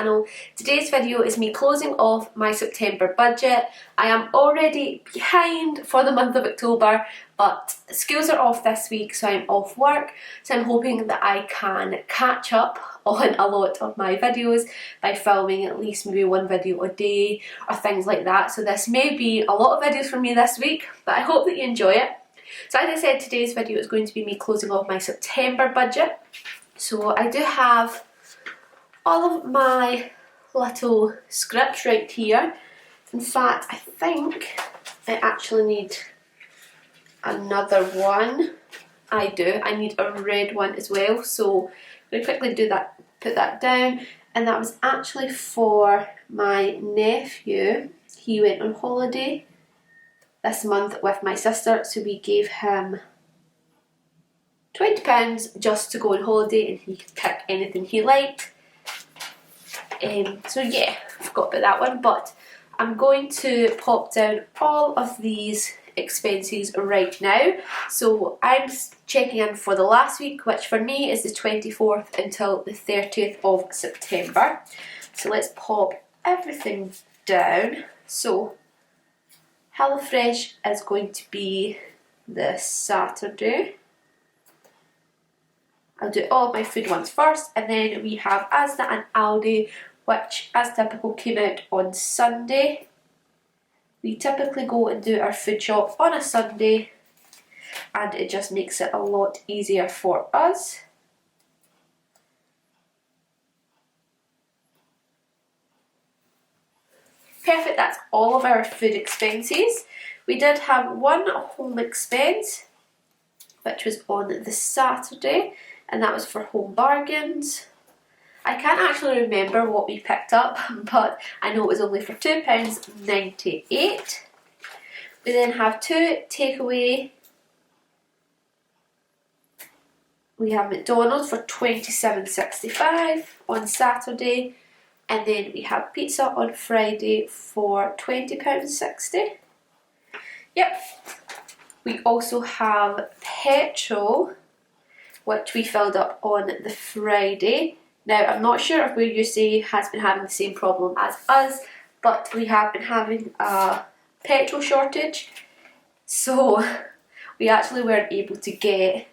channel. Today's video is me closing off my September budget. I am already behind for the month of October, but schools are off this week, so I'm off work, so I'm hoping that I can catch up on a lot of my videos by filming at least maybe one video a day or things like that. So this may be a lot of videos from me this week, but I hope that you enjoy it. So as I said, today's video is going to be me closing off my September budget. So I do have all of my little scripts right here. In fact, I think I actually need another one. I do. I need a red one as well. So I'm going to quickly do that, put that down. And that was actually for my nephew. He went on holiday this month with my sister, so we gave him £20 just to go on holiday, and he could pick anything he liked. So yeah, I forgot about that one, but I'm going to pop down all of these expenses right now. So I'm checking in for the last week, which for me is the 24th until the 30th of September. So let's pop everything down. So HelloFresh is going to be this Saturday. I'll do all of my food ones first, and then we have Asda and Aldi, which as typical came out on Sunday. We typically go and do our food shop on a Sunday, and it just makes it a lot easier for us. Perfect, that's all of our food expenses. We did have one home expense, which was on the Saturday, and that was for Home Bargains. I can't actually remember what we picked up, but I know it was only for £2.98. We then have two takeaway. We have McDonald's for £27.65 on Saturday, and then we have pizza on Friday for £20.60. Yep. We also have petrol, which we filled up on the Friday. Now, I'm not sure if where you say has been having the same problem as us, but we have been having a petrol shortage. So we actually weren't able to get,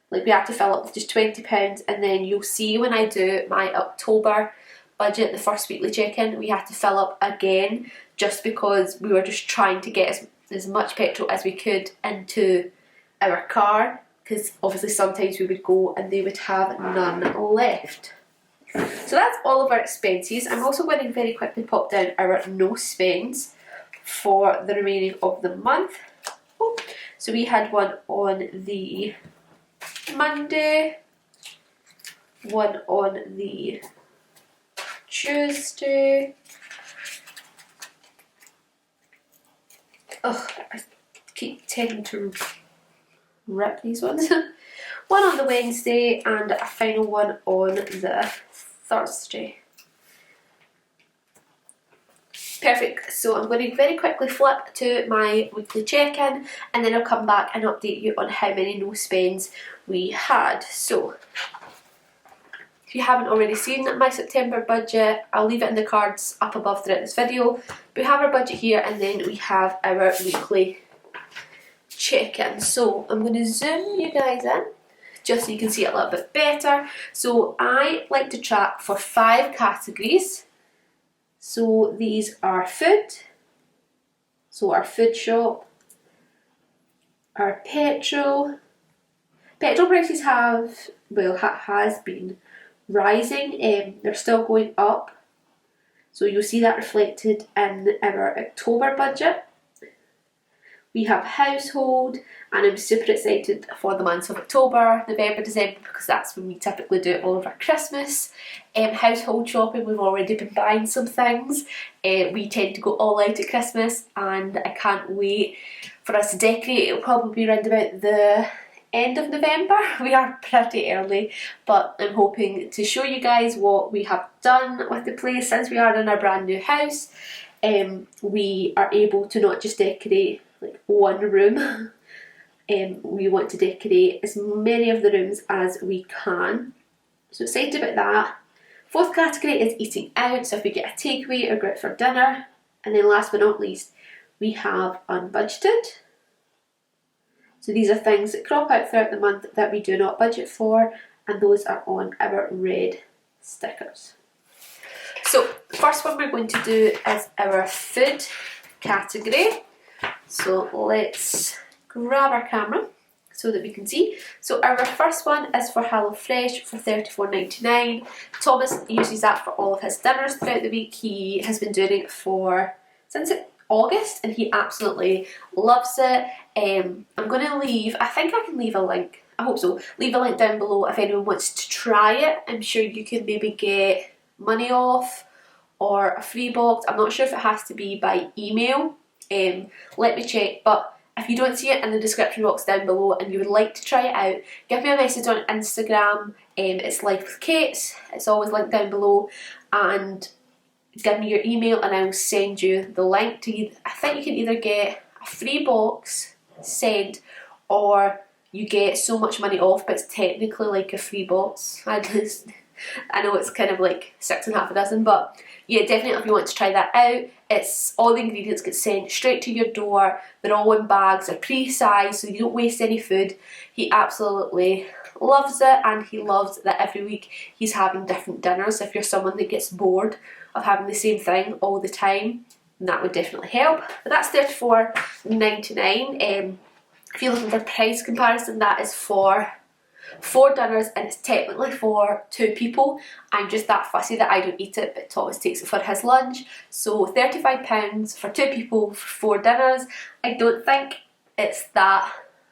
like, we had to fill up with just £20, and then you'll see when I do my October budget, the first weekly check-in, we had to fill up again just because we were just trying to get as much petrol as we could into our car, because obviously sometimes we would go and they would have none left. So that's all of our expenses. I'm also going to very quickly pop down our no spends for the remaining of the month. So we had one on the Monday, one on the Tuesday. Oh, I keep tending to rip these ones. One on the Wednesday, and a final one on the Thursday. Perfect, so I'm going to very quickly flip to my weekly check-in, and then I'll come back and update you on how many no spends we had. So if you haven't already seen my September budget, I'll leave it in the cards up above throughout this video. We have our budget here, and then we have our weekly check-in. So I'm going to zoom you guys in just so you can see it a little bit better. So I like to track for 5 categories. So these are food, so our food shop, our petrol. Petrol prices has been rising, they're still going up. So you'll see that reflected in our October budget. We have household, and I'm super excited for the months of October, November, December, because that's when we typically do all of our Christmas household shopping. We've already been buying some things. We tend to go all out at Christmas, and I can't wait for us to decorate. It'll probably be around about the end of November. We are pretty early, but I'm hoping to show you guys what we have done with the place since we are in our brand new house. We are able to not just decorate like one room. We want to decorate as many of the rooms as we can. So excited about that. Fourth category is eating out, so if we get a takeaway or go out for dinner. And then last but not least, we have unbudgeted. So these are things that crop out throughout the month that we do not budget for, and those are on our red stickers. So the first one we're going to do is our food category. So let's grab our camera so that we can see. So our first one is for HelloFresh for $34.99. Thomas uses that for all of his dinners throughout the week. He has been doing it since August and he absolutely loves it. I'm going to leave, I think I can leave a link, I hope so, leave a link down below if anyone wants to try it. I'm sure you can maybe get money off or a free box. I'm not sure if it has to be by email. Let me check, but if you don't see it in the description box down below and you would like to try it out, give me a message on Instagram. It's Life with Kate's, it's always linked down below, and give me your email and I'll send you the link to I think you can either get a free box sent or you get so much money off, but it's technically like a free box. I know it's kind of like 6.5 dozen, but yeah, definitely if you want to try that out, it's all the ingredients get sent straight to your door. They're all in bags, they're pre-sized, so you don't waste any food. He absolutely loves it, and he loves that every week he's having different dinners. If you're someone that gets bored of having the same thing all the time, that would definitely help. But that's $34.99. If you're looking for price comparison, that is for 4 dinners and it's technically for 2 people. I'm just that fussy that I don't eat it, but Thomas takes it for his lunch. So £35 for 2 people for 4 dinners. I don't think it's that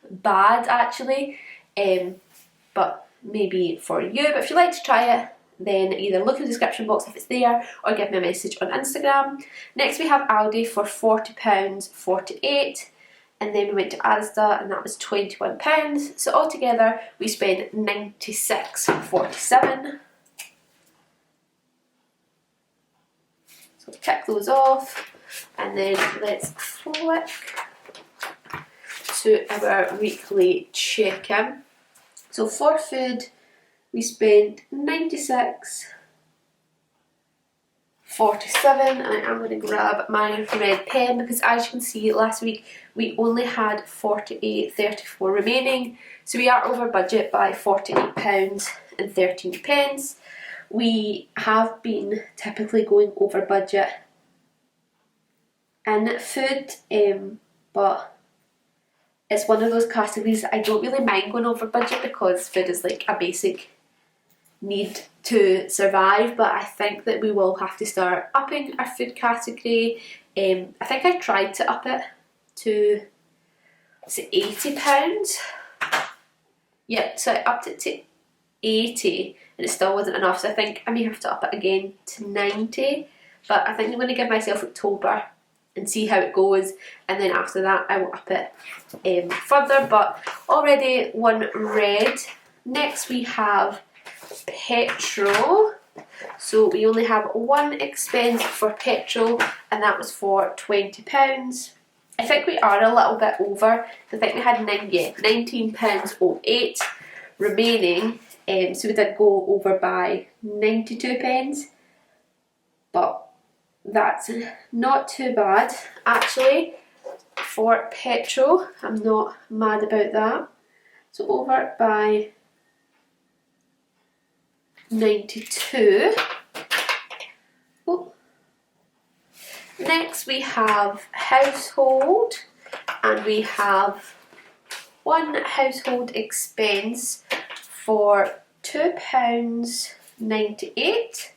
bad actually, but maybe for you. But if you'd like to try it, then either look in the description box if it's there or give me a message on Instagram. Next we have Aldi for £40.48. And then we went to Asda and that was £21. So altogether we spent $96.47. So tick those off, and then let's flick to our weekly check-in. So for food we spent $96.47. and I'm going to grab my red pen because as you can see last week we only had $48.34 remaining, so we are over budget by £48.13. We have been typically going over budget in food, but it's one of those categories that I don't really mind going over budget because food is like a basic need to survive, but I think that we will have to start upping our food category. I think I tried to up it to, was it £80? Yep, so I upped it to 80 and it still wasn't enough, so I think I may have to up it again to 90, but I think I'm going to give myself October and see how it goes, and then after that I will up it further. But already one red. Next we have petrol. So we only have one expense for petrol and that was for £20. I think we are a little bit over. I think we had £19.08 remaining, so we did go over by 92p, but that's not too bad actually for petrol. I'm not mad about that. So over by 92. Oh. Next we have household, and we have one household expense for £2.98.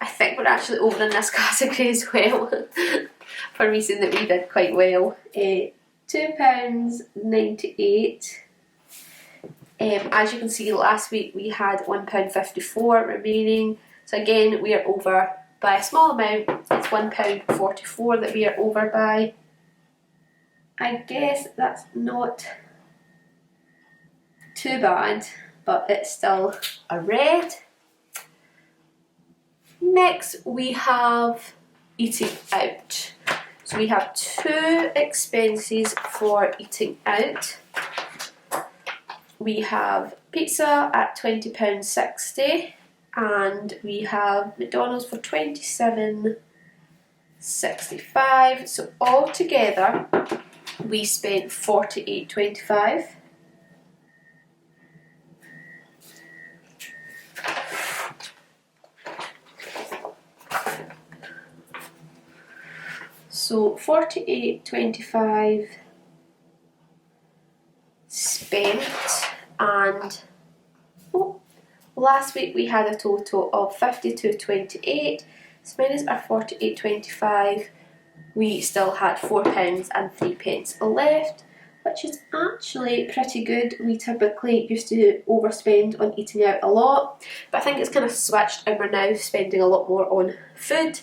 I think we're actually over in this category as well for a reason that we did quite well. £2.98. As you can see, last week we had £1.54 remaining, so again we are over by a small amount. It's £1.44 that we are over by. I guess that's not too bad, but it's still a red. Next we have eating out. So we have 2 expenses for eating out. We have pizza at £20.60 and we have McDonald's for £27.65. So altogether we spent £48.25. So £48.25 spent, and last week we had a total of £52.28. So minus our £48.25, we still had £4.03 left, which is actually pretty good. We typically used to overspend on eating out a lot, but I think it's kind of switched and we're now spending a lot more on food,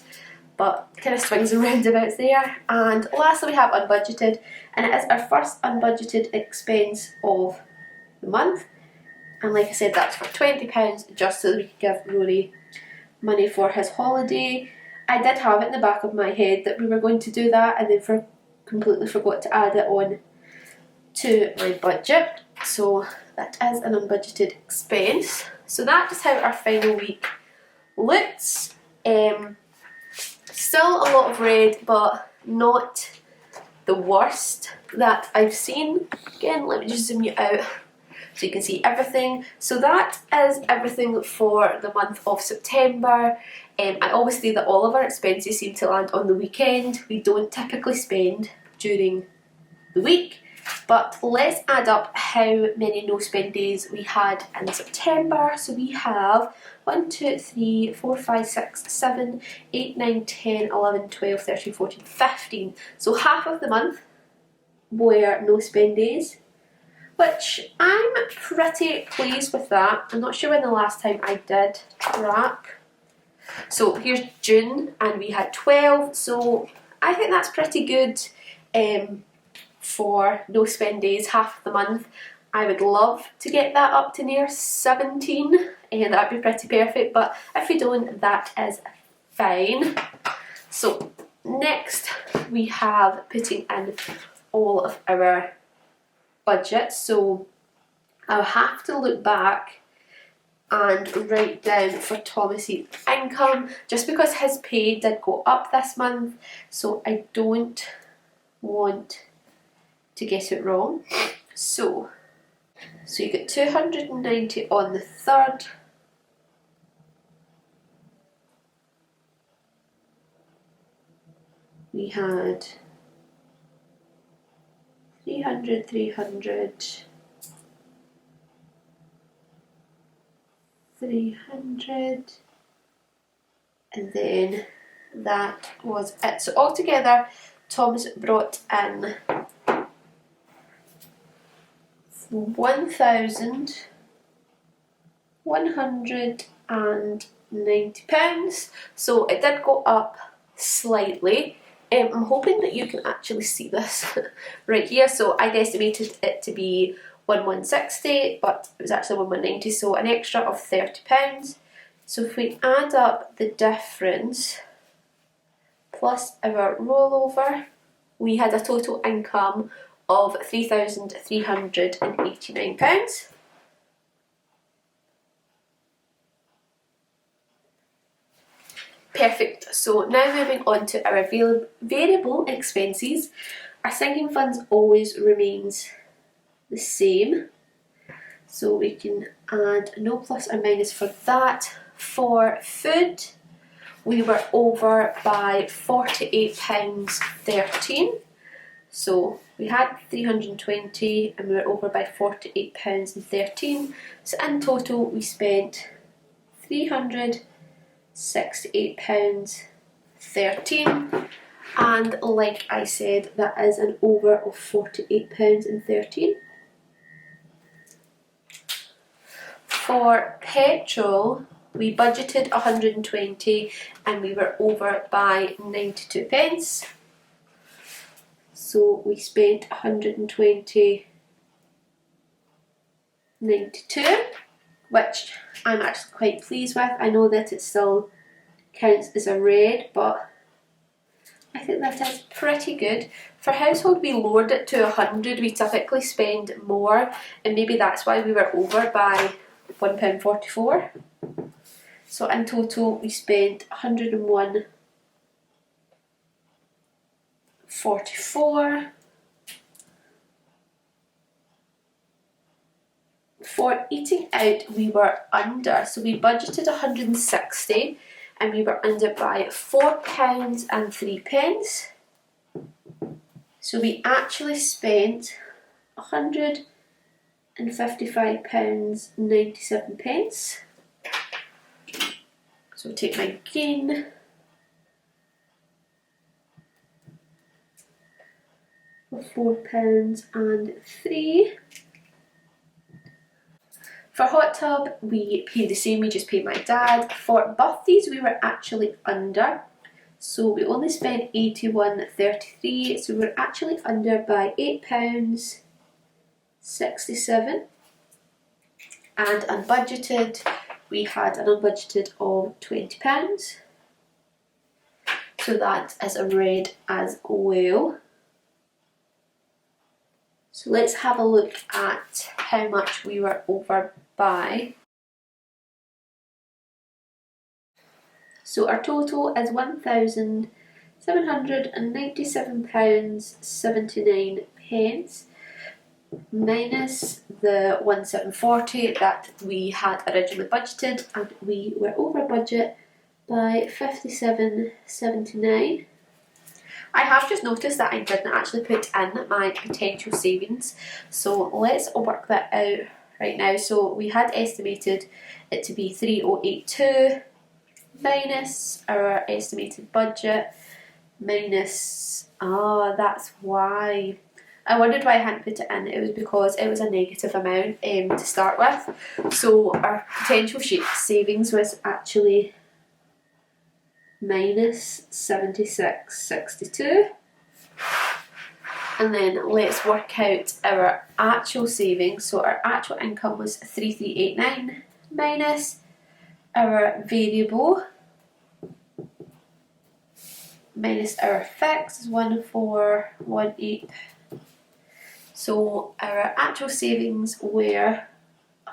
but it kind of swings and roundabouts there. And lastly we have unbudgeted, and it is our first unbudgeted expense of the month. And like I said, that's for £20 just so that we could give Rory money for his holiday. I did have it in the back of my head that we were going to do that, and then completely forgot to add it on to my budget. So that is an unbudgeted expense. So that is how our final week looks. Still a lot of red, but not the worst that I've seen. Again, let me just zoom you out so you can see everything. So that is everything for the month of September. I always say that all of our expenses seem to land on the weekend. We don't typically spend during the week. But let's add up how many no spend days we had in September. So we have 1, 2, 3, 4, 5, 6, 7, 8, 9, 10, 11, 12, 13, 14, 15. So half of the month were no spend days, which I'm pretty pleased with that. I'm not sure when the last time I did track. So here's June and we had 12, so I think that's pretty good for no spend days, half of the month. I would love to get that up to near 17, and that'd be pretty perfect, but if we don't, that is fine. So next we have putting in all of our budget. So I'll have to look back and write down for Thomas's income, just because his pay did go up this month, so I don't want to get it wrong. So you get 290 on the 3rd, we had 300, 300, 300, and then that was it. So altogether Thomas brought in £1,190. So it did go up slightly. I'm hoping that you can actually see this right here. So I'd estimated it to be 1160, but it was actually 1190, so an extra of £30. So if we add up the difference plus our rollover, we had a total income of £3,389. Perfect. So now moving on to our variable expenses. Our sinking funds always remains the same, so we can add no plus or minus for that. For food, we were over by £48.13. So we had 320 and we were over by £48.13. So in total we spent £368.13, and like I said, that is an over of £48.13. For petrol, we budgeted 120 and we were over by 92 pence. So we spent 120.92, which I'm actually quite pleased with. I know that it still counts as a red, but I think that is pretty good. For household, we lowered it to 100. We typically spend more, and maybe that's why we were over by £1.44. So in total we spent 101.44. For eating out we were under, so we budgeted 160 and we were under by £4.03. So we actually spent £155.97. So take my gain. £4.03. For hot tub, we paid the same, we just paid my dad. For birthdays, we were actually under. So we only spent £81.33, so we were actually under by £8.67. And unbudgeted, we had an unbudgeted of £20. So that is a red as well. So let's have a look at how much we were over by. So our total is £1,797.79 minus the 1,740 that we had originally budgeted, and we were over budget by £57.79. I have just noticed that I didn't actually put in my potential savings, so let's work that out right now. So we had estimated it to be 3082 minus our estimated budget minus, that's why. I wondered why I hadn't put it in. It was because it was a negative amount to start with. So our potential savings was actually minus 76.62. And then let's work out our actual savings. So our actual income was 3389 minus our variable minus our fixed is 1418. So our actual savings were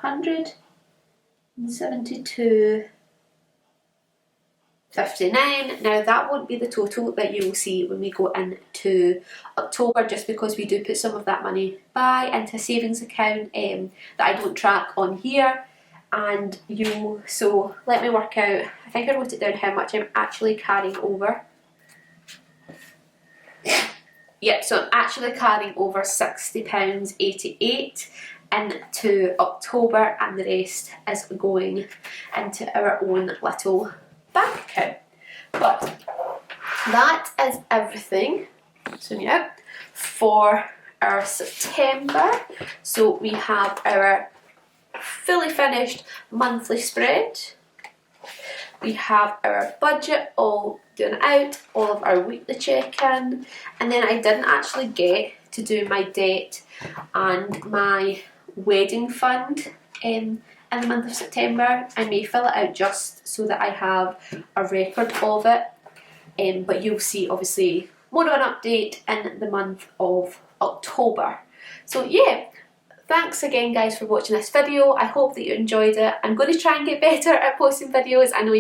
172.59. Now that won't be the total that you will see when we go into October, just because we do put some of that money by into a savings account that I don't track on here. And so let me work out, I think I wrote it down how much I'm actually carrying over. Yep, so I'm actually carrying over £60.88 into October, and the rest is going into our own little bank account. But that is everything. So yeah, for our September, so we have our fully finished monthly spread. We have our budget all done out, all of our weekly check-in, and then I didn't actually get to do my debt and my wedding fund in the month of September. I may fill it out just so that I have a record of it, but you'll see obviously more of an update in the month of October. So yeah, thanks again guys for watching this video. I hope that you enjoyed it. I'm going to try and get better at posting videos. I know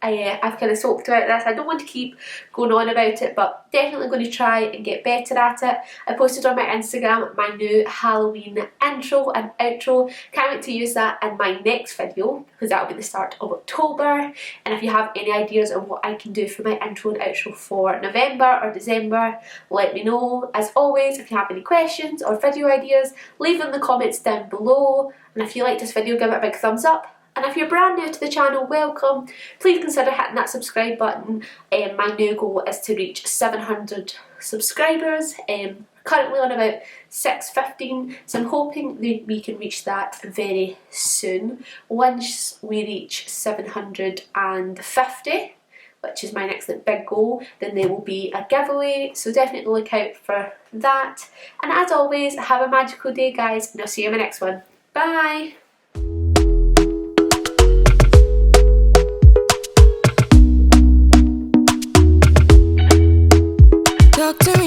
I've kind of talked about this. I don't want to keep going on about it, but definitely going to try and get better at it. I posted on my Instagram my new Halloween intro and outro. Can't wait to use that in my next video, because that will be the start of October. And if you have any ideas on what I can do for my intro and outro for November or December, let me know. As always, if you have any questions or video ideas, leave them in the comments down below. And if you liked this video, give it a big thumbs up. And if you're brand new to the channel, welcome. Please consider hitting that subscribe button. My new goal is to reach 700 subscribers. Currently on about 615, so I'm hoping that we can reach that very soon. Once we reach 750, which is my next big goal, then there will be a giveaway, so definitely look out for that. And as always, have a magical day guys, and I'll see you in my next one. Bye! Doctor